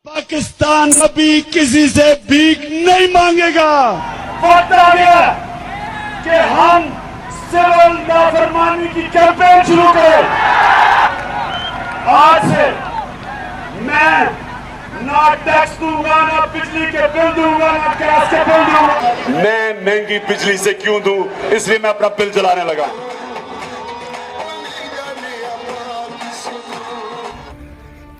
पाकिस्तान कभी किसी से भीख नहीं मांगेगा। वक्त आ गया कि हम सिविल नाफरमानी की कैंपेन शुरू करें। आज से मैं ना टैक्स दूंगा, ना बिजली के बिल दूंगा, ना गैस के बिल दूंगा। मैं महंगी बिजली से क्यों दूं, इसलिए मैं अपना बिल जलाने लगा।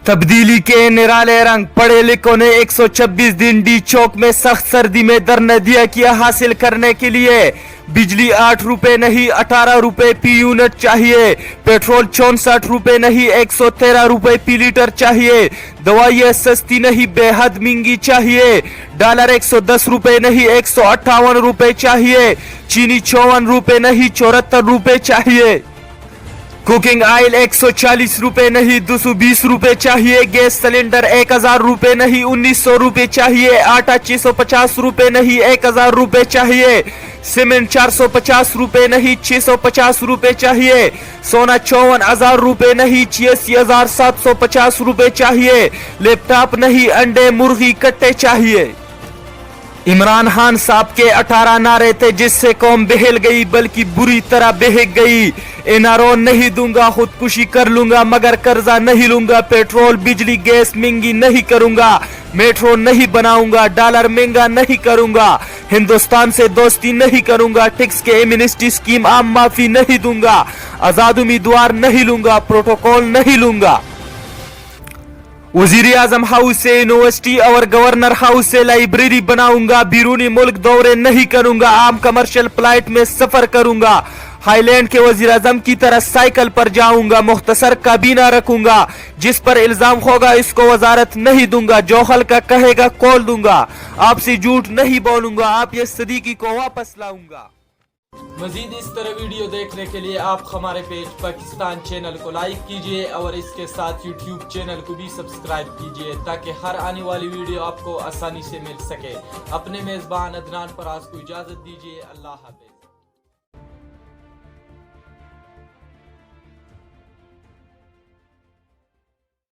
तब्दीली के निराले रंग, पढ़े लिखों ने 126 दिन डी चौक में सख्त सर्दी में धरना किया। हासिल करने के लिए बिजली 8 रुपए नहीं 18 रुपए पी यूनिट चाहिए। पेट्रोल 64 रुपए नहीं 113 रुपए पी लीटर चाहिए। दवाइयाँ सस्ती नहीं बेहद महंगी चाहिए। डॉलर 110 रुपए नहीं 158 रुपए चाहिए। चीनी 54 रुपए नहीं 74 रुपए चाहिए। कुकिंग ऑयल 140 रुपए नहीं 220 रुपए चाहिए। गैस सिलेंडर 1000 रुपए नहीं 1900 रुपए चाहिए। आटा 650 रुपए नहीं 1000 रुपए चाहिए। सीमेंट 450 रुपए नहीं 650 रुपए चाहिए। सोना 54,000 रुपए नहीं 86,750 रुपए चाहिए। लैपटॉप नहीं अंडे मुर्गी कट्टे चाहिए। इमरान खान साहब के 18 नारे थे जिससे कौम बहल गई, बल्कि बुरी तरह बहक गई। एनआरओ नहीं दूंगा, खुदकुशी कर लूंगा, मगर कर्जा नहीं लूंगा। पेट्रोल बिजली गैस महंगी नहीं करूंगा। मेट्रो नहीं बनाऊंगा, डॉलर महंगा नहीं करूंगा। हिंदुस्तान से दोस्ती नहीं करूंगा। टैक्स के एमनेस्टी स्कीम आम माफी नहीं दूंगा। आजाद उम्मीदवार नहीं लूंगा। प्रोटोकॉल नहीं लूंगा। वजीर आजम हाउस से यूनिवर्सिटी और गवर्नर हाउस से लाइब्रेरी बनाऊंगा। बैरूनी मुल्क दौरे नहीं करूंगा। आम कमर्शियल फ्लाइट में सफर करूंगा। हाईलैंड के वजीर आजम की तरह साइकिल पर जाऊंगा। मुख्तसर काबीना रखूंगा। जिस पर इल्जाम होगा इसको वजारत नहीं दूंगा। जो हल्का कहेगा कॉल दूंगा। आपसे झूठ नहीं बोलूंगा। आप ये सदीकी को वापस लाऊंगा। मजीद इस तरह वीडियो देखने के लिए आप हमारे पेज पाकिस्तान चैनल को लाइक कीजिए और इसके साथ यूट्यूब चैनल को भी सब्सक्राइब कीजिए ताकि हर आने वाली वीडियो आपको आसानी से मिल सके। अपने मेजबान अदनान फराज को इजाजत दीजिए। अल्लाह हाफिज।